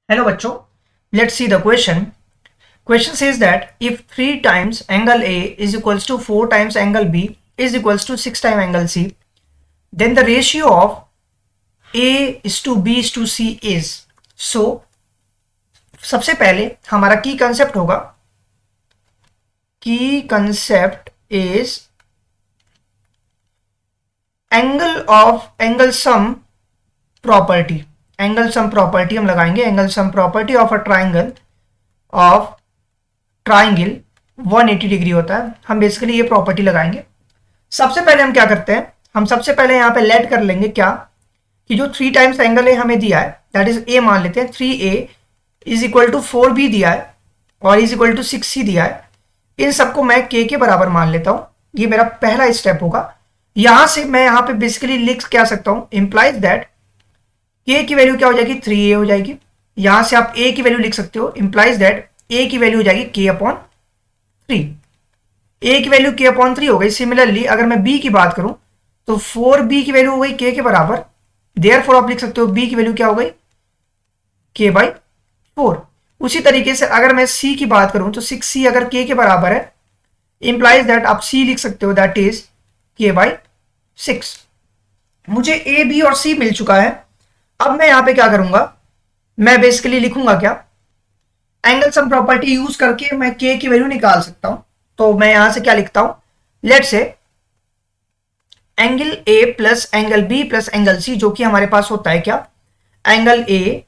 Hello बच्चों, let's see the question. Question says that if 3 times angle A is equals to 4 times angle B is equals to 6 times angle C, then the ratio of A is to B is to C is. So सबसे पहले हमारा की concept होगा, की concept is angle of angle sum property. Angle sum property हम लगाएंगे. Angle sum property of a triangle 180 degree होता है. हम बेसिकली ये प्रॉपर्टी लगाएंगे. सबसे पहले हम क्या करते हैं, हम सबसे पहले यहाँ पे लेट कर लेंगे क्या कि जो 3 टाइम्स एंगल ए हमें दिया है दैट इज ए मान लेते हैं. 3a is equal to 4b दिया है और इज इक्वल टू 6c दिया है. इन सबको मैं k के बराबर मान लेता हूँ. ये मेरा पहला स्टेप होगा. यहां से मैं यहाँ पे बेसिकली लिख क्या सकता हूँ, इंप्लाइज दैट k की वैल्यू क्या हो जाएगी, 3a हो जाएगी. यहां से आप a की वैल्यू लिख सकते हो, इंप्लाइज दैट a की वैल्यू हो जाएगी k/3. a की वैल्यू k/3 हो गई. सिमिलरली अगर मैं b की बात करूं तो 4b की वैल्यू हो गई k के बराबर. देयरफॉर आप लिख सकते हो b की वैल्यू क्या हो गई, k/4. उसी तरीके से अगर मैं c की बात करूं तो 6c अगर k के बराबर है, इंप्लाइज दैट आप c लिख सकते हो दैट इज k/6. मुझे a b और c मिल चुका है. अब मैं यहां पे क्या करूंगा, मैं बेसिकली लिखूंगा क्या, एंगल सम प्रॉपर्टी यूज करके मैं k की वैल्यू निकाल सकता हूं. तो मैं यहां से क्या लिखता हूं, let's say angle a plus angle b plus angle c, जो कि हमारे पास होता है क्या, angle a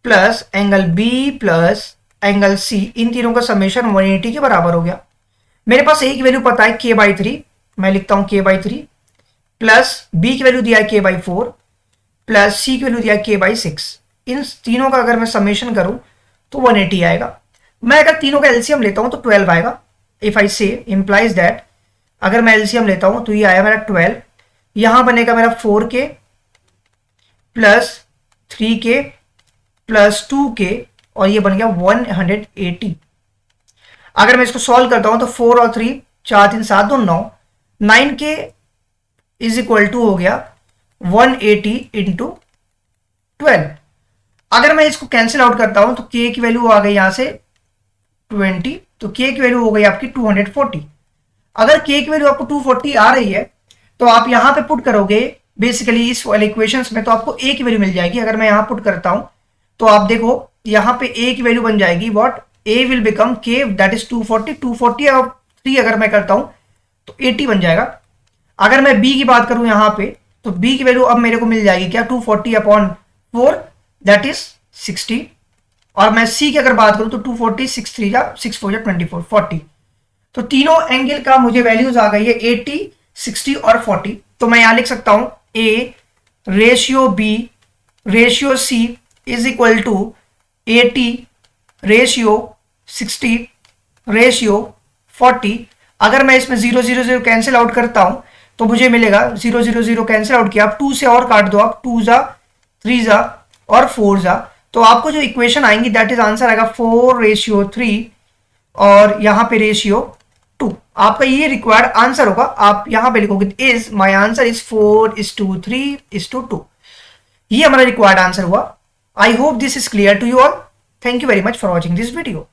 plus angle b plus angle c, इन तीनों का समेशन 180 के बराबर हो गया. मेरे पास a की वैल्यू पता है k/3, मैं लिखता हूं k/3 प्लस b की वैल्यू दिया है k/4 प्लस c की वैल्यू दिया है k/6. इन तीनों का अगर मैं समेशन करूं तो 180 आएगा. मैं अगर तीनों का एलसीएम लेता हूं तो 12 आएगा. इफ आई से इंप्लाइज दैट अगर मैं एलसीएम लेता हूं तो ये आया मेरा 12. यहां बनेगा मेरा 4k plus 3k plus 2k और ये बन गया 180. अगर मैं इसको सॉल्व करता हूं तो 4 और 3 4 3 7 2 9, 9k इज इक्वल टू हो गया 180 इंटू 12. अगर मैं इसको कैंसिल आउट करता हूं तो k की वैल्यू आ गई यहां से 20, तो k की वैल्यू हो गई आपकी 240. अगर k की वैल्यू आपको 240 आ रही है तो आप यहां पे पुट करोगे बेसिकली इस वाले इक्वेशंस में, तो आपको a की वैल्यू मिल जाएगी. अगर मैं यहां पुट करता हूं तो आप देखो यहां पे a की वैल्यू बन जाएगी what, a will become k that is 240. 240 और 3 अगर मैं करता हूं तो 80 बन जाएगा. अगर मैं b की बात करूं यहां पे तो b की वैल्यू अब मेरे को मिल जाएगी क्या, 240/4 दैट इज 60. और मैं c की अगर बात करूं तो 240 6 3 जा 6 4 जा 24 40. तो तीनों एंगल का मुझे वैल्यूज आ गई है 80 60 और 40. तो मैं यहां लिख सकता हूं a ratio b ratio c is equal to 80 ratio 60 ratio 40. अगर मैं इसमें 0 0 0 कैंसिल आउट करता हूं तो मुझे मिलेगा 0 0 0 कैंसिल आउट किया, आप 2 से और काट दो, आप 2 जा 3 जा और 4 जा, तो आपको जो इक्वेशन आएंगी दैट इज आंसर आएगा 4:3 और यहां पे रेशियो 2. आपका ये रिक्वायर्ड आंसर होगा. आप यहां पे लिखोगे इज माय आंसर इज 4:3:2. ये हमारा रिक्वायर्ड आंसर हुआ. I hope this is clear to you all. Thank you very much for watching this video.